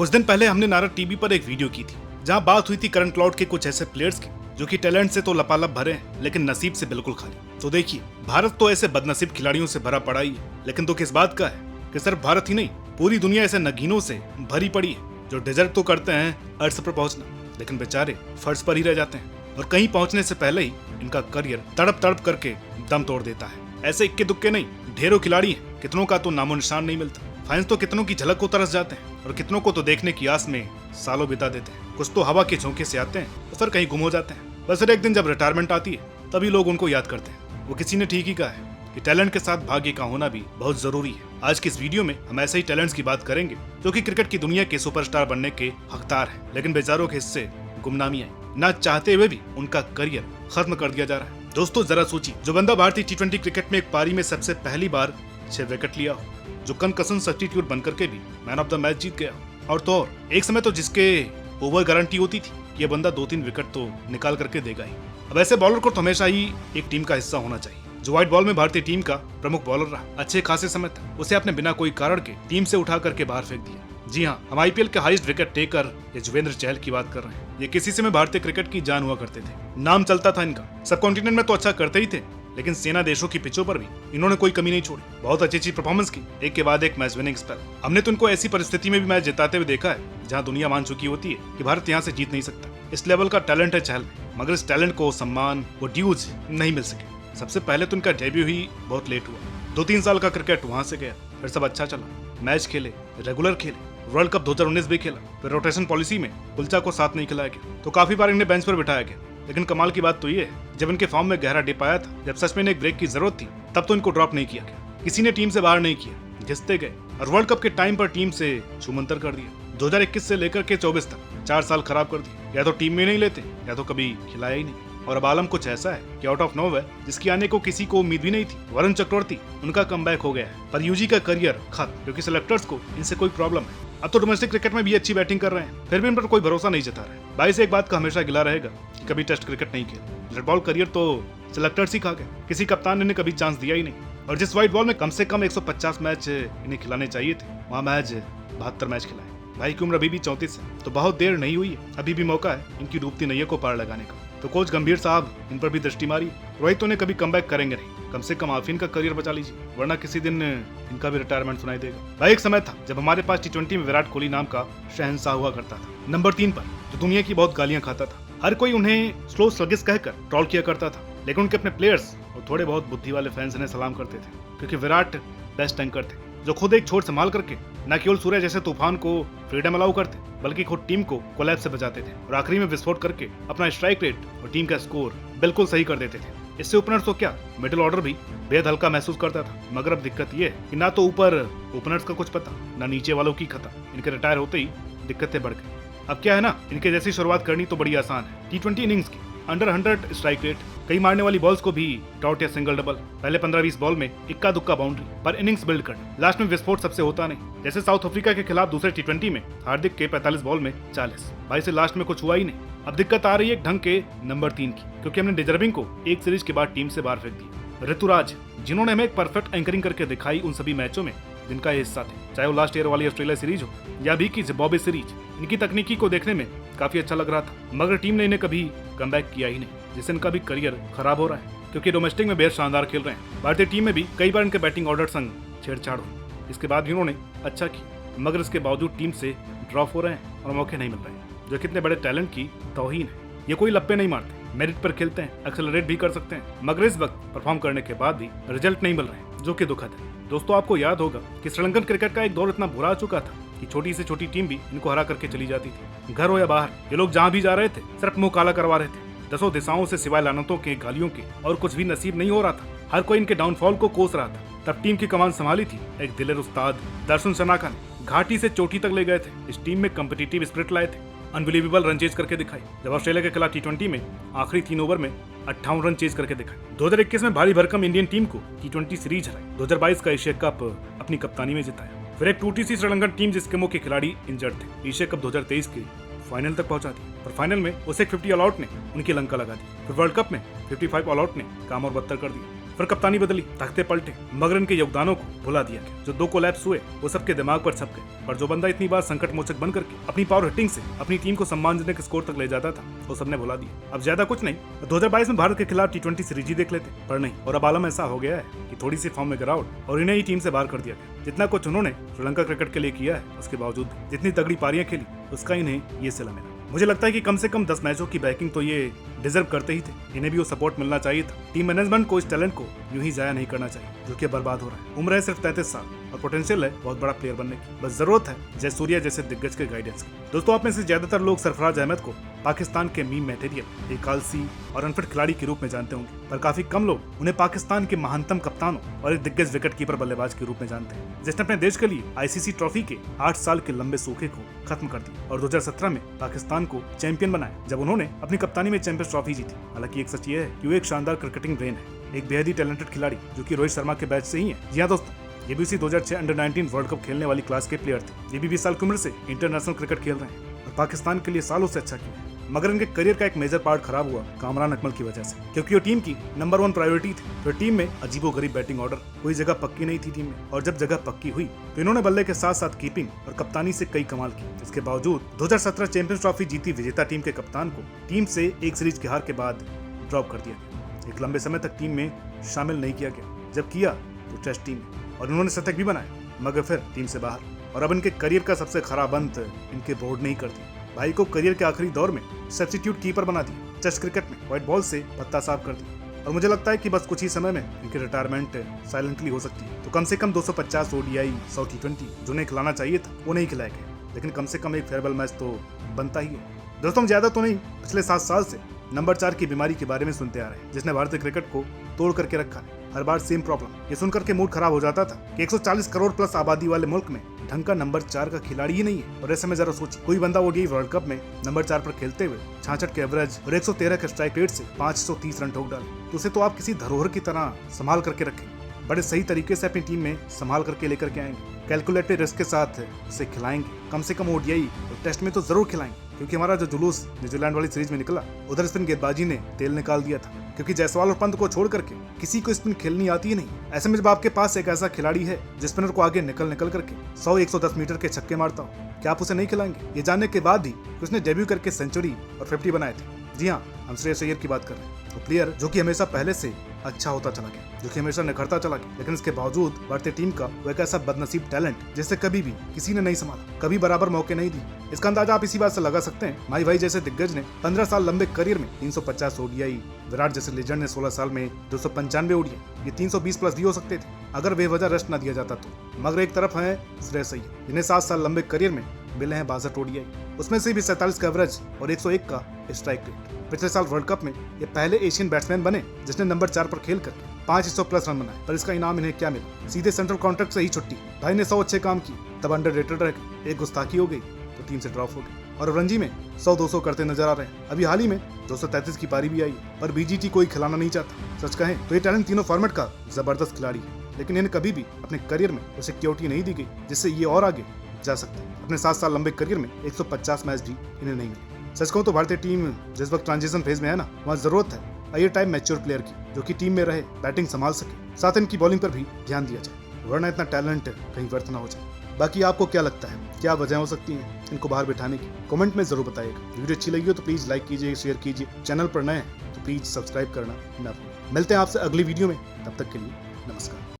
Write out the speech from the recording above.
कुछ दिन पहले हमने नारद टीवी पर एक वीडियो की थी जहां बात हुई थी करंट क्लाउड के कुछ ऐसे प्लेयर्स की जो कि टैलेंट से तो लपालप भरे हैं लेकिन नसीब से बिल्कुल खाली। तो देखिए, भारत तो ऐसे बदनसीब खिलाड़ियों से भरा पड़ा ही है, लेकिन दुख इस बात का है कि सिर्फ भारत ही नहीं पूरी दुनिया ऐसे नगीनों से भरी पड़ी है जो डिजर्व तो करते हैं अर्श पर पहुंचना, लेकिन बेचारे फर्श पर ही रह जाते हैं और कहीं पहुंचने से पहले ही इनका करियर तड़प तड़प करके दम तोड़ देता है। ऐसे इक्के दुक्के नहीं, ढेरों खिलाड़ी हैं, कितनों का तो नामो निशान नहीं मिलता। फैंस तो कितनों की झलक को तरस जाते हैं और कितनों को तो देखने की आस में सालों बिता देते हैं। कुछ तो हवा के झोंके से आते हैं और फिर कहीं गुम हो जाते हैं। बस फिर एक दिन जब रिटायरमेंट आती है तभी लोग उनको याद करते हैं। वो किसी ने ठीक ही कहा है कि टैलेंट के साथ भाग्य का होना भी बहुत जरूरी है। आज की इस वीडियो में हम ऐसे ही टैलेंट्स की बात करेंगे जो कि क्रिकेट की दुनिया के सुपरस्टार बनने के हकदार हैं, लेकिन बेचारों के हिस्से गुमनामी है। ना चाहते हुए भी उनका करियर खत्म कर दिया जा रहा है। दोस्तों जरा सोचिए, जो बंदा भारतीय टी20 क्रिकेट में एक पारी में सबसे पहली बार 6 विकेट लिया हो, जो कनकसन सब्स्टिट्यूट बनकर के भी मैन ऑफ द मैच जीत गया, और तो और एक समय तो जिसके ओवर गारंटी होती थी कि ये बंदा 2-3 विकेट तो निकाल करके देगा ही। अब ऐसे बॉलर को तो हमेशा ही एक टीम का हिस्सा होना चाहिए। जो व्हाइट बॉल में भारतीय टीम का प्रमुख बॉलर रहा अच्छे खासे समय तक, उसे आपने बिना कोई कारण के टीम से उठा करके बाहर फेंक दिया। जी हाँ, हम आईपीएल के highest wicket taker Yuzvendra Chahal की बात कर रहे हैं। ये किसी समय भारतीय क्रिकेट की जान हुआ करते थे, नाम चलता था इनका। सब कॉन्टिनेंट में तो अच्छा करते ही थे, लेकिन सेना देशों की पिचों पर भी इन्होंने कोई कमी नहीं छोड़ी। बहुत अच्छी परफॉर्मेंस की, एक के बाद एक मैच विनिंग स्पेल। हमने तो इनको ऐसी परिस्थिति में भी मैच जिताते हुए देखा है जहां दुनिया मान चुकी होती है कि भारत यहां से जीत नहीं सकता। इस लेवल का टैलेंट है चहल में, मगर इस टैलेंट को सम्मान वो ड्यूज नहीं मिल सके। सबसे पहले तो इनका डेब्यू ही बहुत लेट हुआ। 2-3 साल का क्रिकेट वहां से गया, फिर सब अच्छा चला, मैच खेले, रेगुलर खेले, वर्ल्ड कप 2019 भी खेला। फिर रोटेशन पॉलिसी में कुलचा को साथ नहीं खिलाया गया तो काफी बार इन्हें बेंच पर बिठाया गया। लेकिन कमाल की बात तो ये है, जब इनके फॉर्म में गहरा डिप आया था, जब सच में एक ब्रेक की जरूरत थी, तब तो इनको ड्रॉप नहीं किया गया। किसी ने टीम से बाहर नहीं किया, घिसते गए और वर्ल्ड कप के टाइम पर टीम से छूमंतर कर दिया। 2021 से लेकर के 24 तक 4 साल खराब कर दिए। या तो टीम में नहीं लेते या तो कभी खिलाया ही नहीं। और अब आलम कुछ ऐसा है कि आउट ऑफ नोवेयर, जिसकी आने को किसी को उम्मीद भी नहीं थी, वरुण चक्रवर्ती, उनका कमबैक हो गया है। पर यूजी का करियर खत्म, क्योंकि सेलेक्टर्स को इनसे कोई प्रॉब्लम है। अब तो डोमेस्टिक क्रिकेट में भी अच्छी बैटिंग कर रहे हैं, फिर भी इन पर कोई भरोसा नहीं जता रहे। भाई से एक बात का हमेशा गिला रहेगा कि कभी टेस्ट क्रिकेट नहीं खेला। रेड बॉल करियर तो सेलेक्टर्स ही खा गए, किसी कप्तान ने इन्हें कभी चांस दिया ही नहीं। और जिस व्हाइट बॉल में कम से कम 150 मैच इन्हें खिलाने चाहिए थे, वहाँ महज 72 मैच खिलाए। भाई की उम्र अभी भी 34 है, तो बहुत देर नहीं हुई है। अभी भी मौका है इनकी डूबती नैया को पार लगाने का। तो कोच गंभीर साहब इन पर भी दृष्टि मारी। रोहित तो ने कभी कमबैक करेंगे नहीं, कम से कम आप इनका करियर बचा लीजिए, वरना किसी दिन इनका भी रिटायरमेंट सुनाई देगा। भाई एक समय था जब हमारे पास टी20 में विराट कोहली नाम का शहंशाह हुआ करता था, नंबर 3 पर, जो दुनिया की बहुत गालियां खाता था। हर कोई उन्हें स्लो स्लगिस कहकर ट्रोल किया करता था, लेकिन उनके अपने प्लेयर्स और थोड़े बहुत बुद्धि वाले फैंस इन्हें सलाम करते थे, क्योंकि विराट बेस्ट एंकर थे, जो खुद एक छोर संभाल करके न केवल सूर्य जैसे तूफान को फ्रीडम अलाउ करते, बल्कि खुद टीम को कोलैप्स से बचाते थे और आखिरी में विस्फोट करके अपना स्ट्राइक रेट और टीम का स्कोर बिल्कुल सही कर देते थे। इससे ओपनर्स तो क्या, मिडिल ऑर्डर भी बेहद हल्का महसूस करता था। मगर अब दिक्कत ये है कि ना तो ऊपर ओपनर्स का कुछ पता, ना नीचे वालों की खता। इनके रिटायर होते ही दिक्कतें बढ़ गई। अब क्या है ना, इनके जैसी शुरुआत करनी तो बड़ी आसान है। टी20 इनिंग्स की अंडर 100 स्ट्राइक रेट, कई मारने वाली बॉल्स को भी डॉट या सिंगल डबल, पहले 15-20 बॉल में इक्का दुक्का बाउंड्री पर इनिंग्स बिल्ड करना, लास्ट में विस्फोट सबसे होता नहीं। जैसे साउथ अफ्रीका के खिलाफ दूसरे टी20 में हार्दिक के 45 बॉल में 40, भाई से लास्ट में कुछ हुआ ही नहीं। अब दिक्कत आ रही है ढंग के नंबर 3 की, क्योंकि हमने डिजर्विंग को एक सीरीज के बाद टीम से बाहर फेंक दिया। ऋतुराज, जिन्होंने हमें एक परफेक्ट एंकरिंग करके दिखाई उन सभी मैचों में जिनका ये हिस्सा थे, चाहे वो लास्ट ईयर वाली ऑस्ट्रेलिया सीरीज हो या भी की जिम्बाब्वे सीरीज। इनकी तकनीकी को देखने में काफी अच्छा लग रहा था, मगर टीम ने इन्हें कभी कमबैक किया ही नहीं, जिससे इनका भी करियर खराब हो रहा है, क्योंकि डोमेस्टिक में बेहद शानदार खेल रहे हैं। भारतीय टीम में भी कई बार इनके बैटिंग ऑर्डर संग छेड़छाड़ हुई, इसके बाद भी उन्होंने अच्छा किया, मगर इसके बावजूद टीम से ड्रॉप हो रहे हैं और मौके नहीं मिल रहे हैं, जो कितने बड़े टैलेंट की तौहीन है। ये कोई लप्पे नहीं मारते, मेरिट पर खेलते हैं, एक्सेलरेट भी कर सकते हैं, मगर इस वक्त परफॉर्म करने के बाद भी रिजल्ट नहीं मिल रहे, जो कि दुखद है। दोस्तों आपको याद होगा कि श्रीलंकन क्रिकेट का एक दौर इतना बुरा आ चुका था कि छोटी से छोटी टीम भी इनको हरा करके चली जाती थी। घर हो या बाहर, ये लोग जहाँ भी जा रहे थे सिर्फ मुंह काला करवा रहे थे। दसों दिशाओं से सिवाय लानतों के, गालियों के और कुछ भी नसीब नहीं हो रहा था। हर कोई इनके डाउनफॉल को कोस रहा था। तब टीम की कमान संभाली थी एक दिलेर उस्ताद दर्शन सनाका ने, घाटी से चोटी तक ले गए थे। इस टीम में कम्पिटिटिव स्पिरिट लाए थे, अनबिलीवेबल रन चेज करके दिखाई। जब ऑस्ट्रेलिया के खिलाफ टी20 में आखिरी 3 ओवर में 58 रन चेज करके दिखाई। 2021 में भारी भरकम इंडियन टीम को टी20 सीरीज हराई। 2022 का एशिया कप अपनी कप्तानी में जिताया। फिर एक टूटी सी श्रीलंकन टीम जिसके मुख्य खिलाड़ी इंजर्ड थे, एशिया कप 2023 के फाइनल तक पहुंचा दी, पर फाइनल में उसे 50 ऑल आउट ने उनकी लंका लगा दी। फिर वर्ल्ड कप में 55 ऑल आउट ने काम और बदतर कर दिया। पर कप्तानी बदली, तख्ते पलटे, मगर इनके योगदानों को भुला दिया गया। जो 2 कोलैप्स हुए वो सबके दिमाग पर छप गए, पर जो बंदा इतनी बार संकट मोचक बन करके अपनी पावर हिटिंग से अपनी टीम को सम्मानजनक स्कोर तक ले जाता था वो सबने भुला दिया। अब ज्यादा कुछ नहीं, 2022 में भारत के खिलाफ T20 सीरीज ही देख लेते, पर नहीं। और अब आलम ऐसा हो गया है कि थोड़ी सी फॉर्म में गिरावट और इन्हें ही टीम से बाहर कर दिया गया। जितना कुछ उन्होंने श्रीलंका क्रिकेट के लिए किया है उसके बावजूद जितनी तगड़ी पारियां खेली उसका इन्हें ये सिला मिला। मुझे लगता है कि कम से कम 10 मैचों की बैकिंग तो ये डिजर्व करते ही थे। इन्हें भी वो सपोर्ट मिलना चाहिए था। टीम मैनेजमेंट को इस टैलेंट को यूं ही जाया नहीं करना चाहिए जो कि बर्बाद हो रहा है। उम्र है सिर्फ 33 साल और पोटेंशियल है बहुत बड़ा प्लेयर बनने की। बस जरूरत है जयसूर्या जैसे दिग्गज के गाइडेंस की। दोस्तों, आप में से ज्यादातर लोग सरफराज अहमद को पाकिस्तान के मीम मटेरियल, एक आलसी और अनफिट खिलाड़ी के रूप में जानते होंगे, पर काफी कम लोग उन्हें पाकिस्तान के महानतम कप्तानों और एक दिग्गज विकेट कीपर बल्लेबाज के रूप में जानते हैं, जिसने अपने देश के लिए ICC ट्रॉफी के 8 साल के लंबे सूखे को खत्म कर दिया और 2017 में पाकिस्तान को चैंपियन बनाया जब उन्होंने अपनी कप्तानी में चैंपियंस ट्रॉफी जीती। हालांकि एक सच ये है कि वो एक शानदार क्रिकेटिंग ब्रेन है, एक बेहद ही टैलेंटेड खिलाड़ी जो कि रोहित शर्मा के बैच से ही है। जी हाँ दोस्तों, ये भी उसी 2006 अंडर-19 वर्ल्ड कप खेलने वाली क्लास के प्लेयर थे। ये भी 20 साल की उम्र से इंटरनेशनल क्रिकेट खेल रहे हैं और पाकिस्तान के लिए सालों से अच्छा किया है। मगर इनके करियर का एक मेजर पार्ट खराब हुआ कामरान अकमल की वजह से, क्योंकि वो टीम की नंबर 1 प्रायोरिटी थी। तो टीम में अजीबोगरीब बैटिंग ऑर्डर, कोई जगह पक्की नहीं थी टीम में, और जब जगह पक्की हुई तो इन्होंने बल्ले के साथ साथ कीपिंग और कप्तानी से कई कमाल की। इसके बावजूद 2017 चैंपियंस ट्रॉफी जीती विजेता टीम के कप्तान को टीम से एक सीरीज की हार के बाद ड्रॉप कर दिया गया। एक लंबे समय तक टीम में शामिल नहीं किया गया, जब किया तो टेस्ट टीम में, और उन्होंने शतक भी बनाया मगर फिर टीम से बाहर। और अब इनके करियर का सबसे खराब अंत इनके बोर्ड नहीं करती। भाई को करियर के आखिरी दौर में सब्स्टिट्यूट कीपर बना दिया, टेस्ट क्रिकेट में व्हाइट बॉल से पत्ता साफ कर दिया। और मुझे लगता है कि बस कुछ ही समय में इनकी रिटायरमेंट साइलेंटली हो सकती है। तो कम से कम 250 ODI, 100 T20 जो उन्हें खिलाना चाहिए था वो नहीं खिलाया गया, लेकिन कम से कम एक फेयरवेल मैच तो बनता ही है। दोस्तों, हम ज्यादा तो नहीं, पिछले 7 साल से नंबर 4 की बीमारी के बारे में सुनते आ रहे हैं, जिसने भारतीय क्रिकेट को तोड़ करके रखा है। हर बार सेम प्रॉब्लम। ये सुनकर के मूड खराब हो जाता था कि 140 करोड़ प्लस आबादी वाले मुल्क में ढंग का नंबर 4 का खिलाड़ी ही नहीं है। और ऐसे में जरा सोचिए, कोई बंदा ODI वर्ल्ड कप में नंबर 4 पर खेलते हुए 66 के एवरेज और 113 के स्ट्राइक रेट से 530 रन ठोक डाले, तो उसे तो आप किसी धरोहर की तरह संभाल करके रखेंगे, बड़े सही तरीके से अपनी टीम में संभाल करके लेकर के आएंगे, कैलकुलेटेड रिस्क के साथ उसे खिलाएंगे। कम से कम ODI और टेस्ट में तो जरूर खिलाएंगे, क्योंकि हमारा जो जुलूस न्यूजीलैंड वाली सीरीज में निकला उधर स्पिन गेंदबाजी ने तेल निकाल दिया था, क्योंकि जायसवाल और पंत को छोड़ करके किसी को स्पिन खेलनी आती ही नहीं। ऐसे में जब आपके पास एक ऐसा खिलाड़ी है जिस स्पिनर को आगे निकल करके 100-110 मीटर के छक्के मारता हो, क्या आप उसे नहीं खिलाएंगे? ये जानने के बाद ही उसने डेब्यू करके सेंचुरी और 50 बनाए थे। जी हाँ, हम श्रेयस अय्यर की बात कर रहे हैं। तो प्लेयर जो कि हमेशा पहले से अच्छा होता चला गया, जो कि हमेशा निखरता चला गया, लेकिन इसके बावजूद भारतीय टीम का वो एक ऐसा बदनसीब टैलेंट जिसे कभी भी किसी ने नहीं संभाला, कभी बराबर मौके नहीं दी। इसका अंदाजा आप इसी बात से लगा सकते हैं, माई भाई जैसे दिग्गज ने 15 साल लंबे करियर में 350 ODI, विराट जैसे लेजेंड ने 16 साल में 295 ODI, ये 320 प्लस भी हो सकते थे अगर बेवजह रेस्ट न दिया जाता तो। मगर एक तरफ है श्रेयस अय्यर, जिन्हें 7 साल लंबे करियर में मिले हैं 62 ODI, उसमें से भी 47 का एवरेज और 101 का स्ट्राइक रेट। पिछले साल वर्ल्ड कप में ये पहले एशियन बैट्समैन बने जिसने नंबर 4 पर खेल कर 500 प्लस रन बनाए, पर इसका इनाम इन्हें क्या मिला? सीधे सेंट्रल कॉन्ट्रैक्ट से ही छुट्टी। भाई ने 100 अच्छे काम किए, तब अंडररेटेड रह गए, एक गुस्ताखी हो गई तो टीम से ड्रॉप हो गई, और रणजी में 100-200 करते नजर आ रहे हैं। अभी हाल ही में 233 की पारी भी आई, पर BGT कोई खिलाना नहीं चाहता। सच कहें तो ये टैलेंट तीनों फॉर्मेट का जबरदस्त खिलाड़ी है, लेकिन इन्हें कभी भी अपने करियर में वो सिक्योरिटी नहीं दी गई जिससे ये और आगे जा सकते हैं। अपने 7 साल लंबे करियर में 150 मैच भी इन्हें नहीं मिले। सच कहूं तो भारतीय टीम जिस वक्त ट्रांजिशन फेज में है ना, वहाँ जरूरत है अय्यर टाइप मैच्योर प्लेयर की, जो कि टीम में रहे, बैटिंग संभाल सके, साथ इनकी बॉलिंग पर भी ध्यान दिया जाए, वरना इतना टैलेंट कहीं व्यर्थ ना हो जाए। बाकी आपको क्या लगता है, क्या वजह हो सकती है इनको बाहर बिठाने की? कमेंट में जरूर बताइएगा। वीडियो अच्छी लगी हो तो प्लीज लाइक कीजिए, शेयर कीजिए, चैनल पर नए हैं तो प्लीज सब्सक्राइब करना ना भूलें। मिलते हैं आपसे अगली वीडियो में, तब तक के लिए नमस्कार।